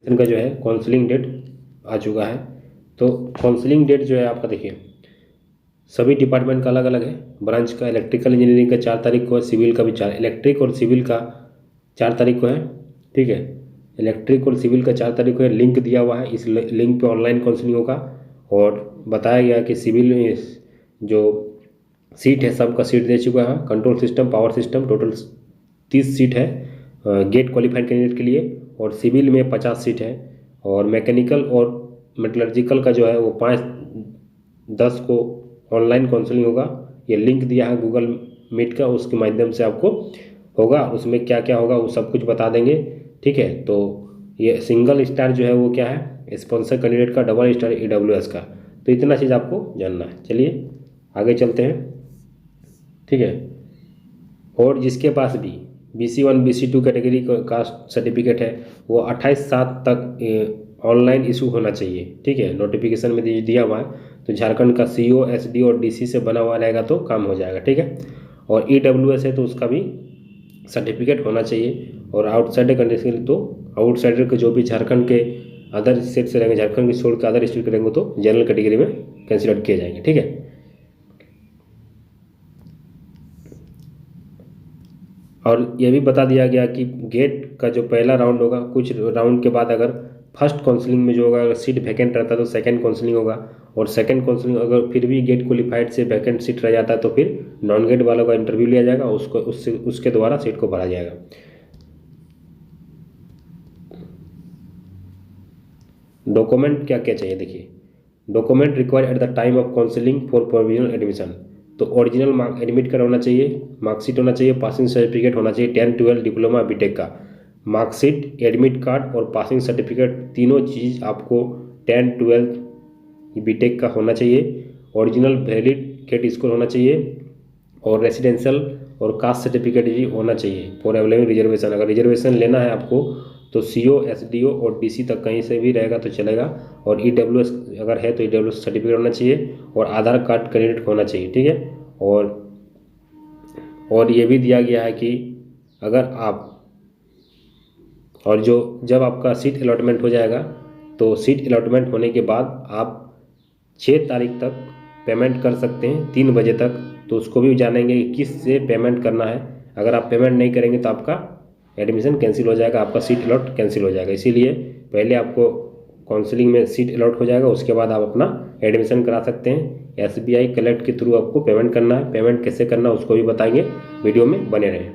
इनका जो है काउंसलिंग डेट आ चुका है। तो काउंसलिंग डेट जो है आपका देखिए, सभी डिपार्टमेंट का अलग अलग है। ब्रांच का इलेक्ट्रिकल इंजीनियरिंग का 4 तारीख को है, सिविल का भी 4, इलेक्ट्रिक और सिविल का 4 तारीख को है। ठीक है, इलेक्ट्रिक और सिविल का 4 तारीख को है। लिंक दिया हुआ है, इस लिंक पे ऑनलाइन काउंसलिंग होगा। और बताया गया कि सिविल में जो सीट है सबका सीट दे चुका है। Control system, power system, total 30 seat है गेट क्वालिफाइड कैंडिडेट के लिए। और सिविल में 50 सीट है। और मैकेनिकल और मेटलर्जिकल का जो है वो 5/10 को ऑनलाइन काउंसलिंग होगा। ये लिंक दिया है गूगल मीट का, उसके माध्यम से आपको होगा। उसमें क्या क्या होगा वो सब कुछ बता देंगे। ठीक है, तो ये सिंगल स्टार जो है वो क्या है, स्पॉन्सर कैंडिडेट का, डबल स्टार EWS का। तो इतना चीज़ आपको जानना है। चलिए आगे चलते हैं। ठीक है, और जिसके पास भी BC1 BC2 कैटेगरी का सर्टिफिकेट है वो 28/7 तक ऑनलाइन इशू होना चाहिए। ठीक है, नोटिफिकेशन में दिया हुआ है। तो झारखंड का CO SD और DC से बना हुआ रहेगा तो काम हो जाएगा। ठीक है, और EWS है तो उसका भी सर्टिफिकेट होना चाहिए। और आउटसाइडर कंट्री के लिए तो आउटसाइडर के जो भी झारखंड के अदर स्टेट से रहेंगे, झारखंड के छोड़ के अदर स्टेट के रहेंगे तो जनरल कैटेगरी में कंसिडर किए जाएंगे। ठीक है, और ये भी बता दिया गया कि गेट का जो पहला राउंड होगा, कुछ राउंड के बाद अगर फर्स्ट काउंसलिंग में जो होगा अगर सीट वैकेंट रहता है तो सेकंड काउंसलिंग होगा। और सेकंड काउंसलिंग अगर फिर भी गेट क्वालिफाइड से वैकेंट सीट रह जाता है तो फिर नॉन गेट वालों का इंटरव्यू लिया जाएगा, उसके द्वारा सीट को भरा जाएगा। डॉक्यूमेंट क्या क्या चाहिए देखिए, document required at the time of counselling for provisional admission. तो ओरिजिनल मार्क एडमिट कार्ड होना चाहिए, मार्कशीट होना चाहिए, पासिंग सर्टिफिकेट होना चाहिए, 10, 12 डिप्लोमा बीटेक का मार्कशीट, एडमिट कार्ड और पासिंग सर्टिफिकेट, तीनों चीज़ आपको 10, 12 बीटेक का होना चाहिए। ओरिजिनल वैलिड क्रेडिट स्कोर होना चाहिए और रेसिडेंशियल और कास्ट सर्टिफिकेट भी होना चाहिए फॉर अवेलेबल रिजर्वेशन। अगर रिजर्वेशन लेना है आपको तो CO SDO और DC तक कहीं से भी रहेगा तो चलेगा। और EWS अगर है तो EWS सर्टिफिकेट होना चाहिए और आधार कार्ड कैंडिडेट होना चाहिए। ठीक है, और ये भी दिया गया है कि अगर आप और जो जब आपका सीट अलॉटमेंट हो जाएगा तो सीट अलॉटमेंट होने के बाद आप 6 तारीख तक पेमेंट कर सकते हैं 3 बजे तक। तो उसको भी जानेंगे कि किस से पेमेंट करना है। अगर आप पेमेंट नहीं करेंगे तो आपका एडमिशन कैंसिल हो जाएगा, आपका सीट अलॉट कैंसिल हो जाएगा। इसीलिए पहले आपको काउंसलिंग में सीट अलॉट हो जाएगा, उसके बाद आप अपना एडमिशन करा सकते हैं। SBI कलेक्ट के थ्रू आपको पेमेंट करना है। पेमेंट कैसे करना है उसको भी बताएंगे, वीडियो में बने रहें।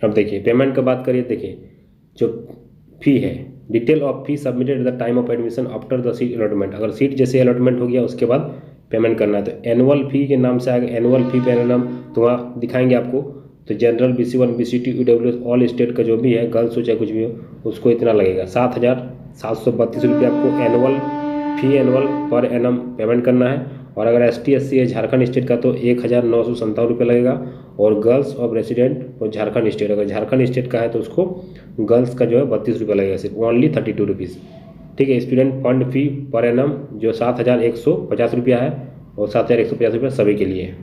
अब देखिए पेमेंट का बात करिए। देखिए जो फी है, detail of fee submitted at the time of admission after the seat allotment. अगर सीट जैसे अलॉटमेंट हो गया उसके बाद पेमेंट करना है तो एनुअल फी के नाम से आएगा, एनुअल फी पे नाम तो वहाँ दिखाएंगे आपको। तो general BC1 BC2 EWS all state का जो भी है, गर्ल्स हो चाहे कुछ भी हो, उसको इतना लगेगा 7,732 रुपये आपको एनुअल फी, एनुअल पर एनम पेमेंट करना है। और अगर ST SC है झारखंड स्टेट का तो 1,957 रुपये लगेगा। और गर्ल्स ऑफ रेसिडेंट और झारखंड स्टेट, अगर झारखंड स्टेट का है तो उसको गर्ल्स का जो है 32 रुपये लगेगा, सिर्फ ओनली 32 रुपीज़। ठीक है, student fund fee per annum जो 7,150 रुपया है और 7,150 रुपया सभी के लिए है।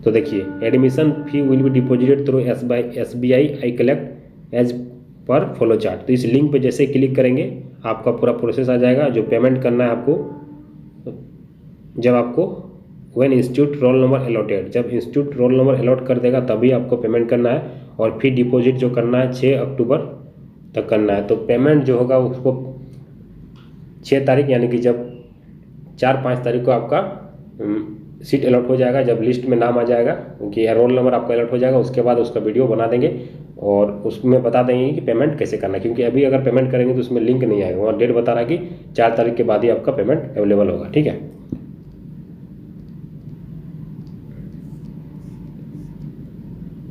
तो देखिए admission fee will be deposited through SBI I collect as per follow chart. तो इस लिंक पे जैसे क्लिक करेंगे आपका पूरा प्रोसेस आ जाएगा। जो पेमेंट करना है आपको, जब आपको when institute roll number allotted, जब इंस्टीट्यूट रोल नंबर अलॉट कर देगा तभी आपको पेमेंट करना है। और फी डिपॉजिट जो करना है 6 अक्टूबर तक करना है। तो पेमेंट जो होगा उसको 6 तारीख यानी कि जब 4-5 तारीख को आपका सीट अलॉट हो जाएगा, जब लिस्ट में नाम आ जाएगा कि रोल नंबर आपका अलॉट हो जाएगा, उसके बाद उसका वीडियो बना देंगे और उसमें बता देंगे कि पेमेंट कैसे करना है। क्योंकि अभी अगर पेमेंट करेंगे तो उसमें लिंक नहीं आएगा, वहाँ डेट बता रहा है कि 4 तारीख के बाद ही आपका पेमेंट अवेलेबल होगा। ठीक है,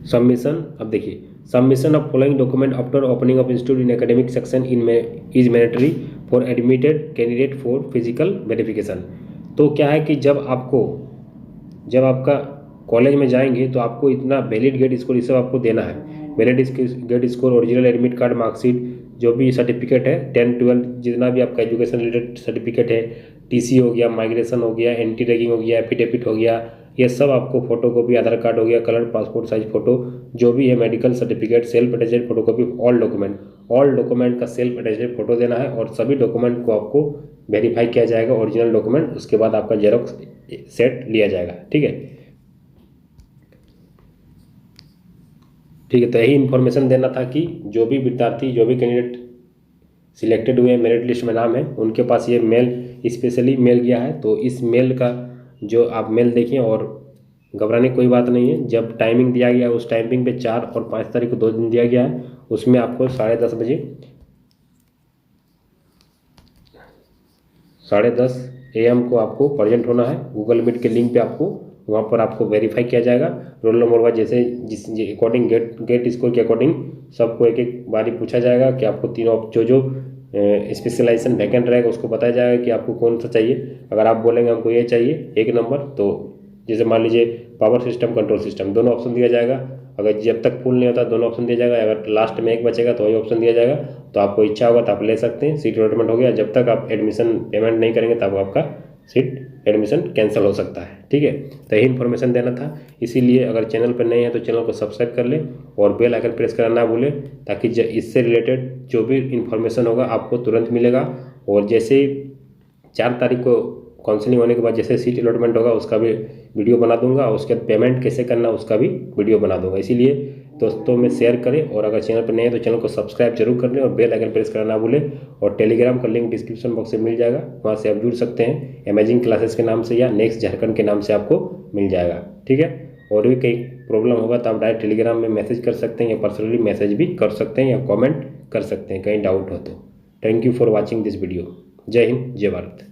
सबमिशन। अब देखिए submission of following document after opening of institute in academic section is mandatory for admitted candidate for physical verification. तो क्या है कि जब आपका कॉलेज में जाएंगे तो आपको इतना वैलिड गेट स्कोर ये सब आपको देना है। Valid GATE score, original admit card, marksheet, जो भी सर्टिफिकेट है 10, 12 जितना भी आपका एजुकेशन रिलेटेड सर्टिफिकेट है, TC हो गया, माइग्रेशन हो गया, एंटी रैगिंग हो गया, एफिडेविट हो गया, ये सब आपको फोटोकॉपी, आधार कार्ड हो गया, कलर पासपोर्ट साइज फ़ोटो, जो भी है, medical certificate, self attested photocopy, all document का सेल्फ अटेस्टेड फोटो देना है और सभी डॉक्यूमेंट को आपको वेरीफाई किया जाएगा, ओरिजिनल डॉक्यूमेंट। उसके बाद आपका जेरॉक्स सेट लिया जाएगा। ठीक है, ठीक है। तो यही इन्फॉर्मेशन देना था कि जो भी विद्यार्थी, जो भी कैंडिडेट सिलेक्टेड हुए, मेरिट लिस्ट में नाम है, उनके पास ये मेल, स्पेशली मेल गया है। तो इस मेल का जो आप मेल देखिए, और घबराने की कोई बात नहीं है। जब टाइमिंग दिया गया है उस टाइमिंग पे 4 और 5 तारीख को 2 दिन दिया गया है, उसमें आपको 10:30 बजे, 10:30 AM को आपको प्रेजेंट होना है। गूगल मीट के लिंक पे आपको, वहाँ पर आपको वेरीफाई किया जाएगा रोल नंबर वाइज, जैसे जिस अकॉर्डिंग गेट स्कोर के अकॉर्डिंग सबको एक एक बारी पूछा जाएगा कि आपको तीनों जो स्पेशलाइजेशन वैकेंट रहेगा उसको बताया जाएगा कि आपको कौन सा चाहिए। अगर आप बोलेंगे हमको ये चाहिए 1 नंबर, तो जैसे मान लीजिए पावर सिस्टम, कंट्रोल सिस्टम, दोनों ऑप्शन दिया जाएगा। अगर जब तक फुल नहीं होता दोनों ऑप्शन दिया जाएगा, अगर लास्ट में एक बचेगा तो वही ऑप्शन दिया जाएगा। तो आपको इच्छा होगा तो आप ले सकते हैं, सीट अलॉटमेंट हो गया। जब तक आप एडमिशन पेमेंट नहीं करेंगे तब आपका सीट एडमिशन कैंसिल हो सकता है। ठीक है, तो यही इन्फॉर्मेशन देना था। इसीलिए अगर चैनल पर नए हैं तो चैनल को सब्सक्राइब कर लें और बेल आइकन प्रेस करना ना भूलें, ताकि इससे रिलेटेड जो भी इन्फॉर्मेशन होगा आपको तुरंत मिलेगा। और जैसे 4 तारीख को काउंसलिंग होने के बाद जैसे सीट अलॉटमेंट होगा उसका भी वीडियो बना दूंगा, और उसके बाद पेमेंट कैसे करना उसका भी वीडियो बना दूंगा। इसीलिए दोस्तों में शेयर करें, और अगर चैनल पर नए हैं तो चैनल को सब्सक्राइब जरूर कर लें और बेल आइकन प्रेस करना ना भूलें। और टेलीग्राम का लिंक डिस्क्रिप्शन बॉक्स में मिल जाएगा, वहाँ से आप जुड़ सकते हैं। अमेजिंग क्लासेस के नाम से या नेक्स्ट झारखंड के नाम से आपको मिल जाएगा। ठीक है, और भी कहीं प्रॉब्लम होगा तो आप डायरेक्ट टेलीग्राम में मैसेज कर सकते हैं, या पर्सनली मैसेज भी कर सकते हैं, या कॉमेंट कर सकते हैं कहीं डाउट हो तो। Thank you for watching this video. जय हिंद, जय भारत।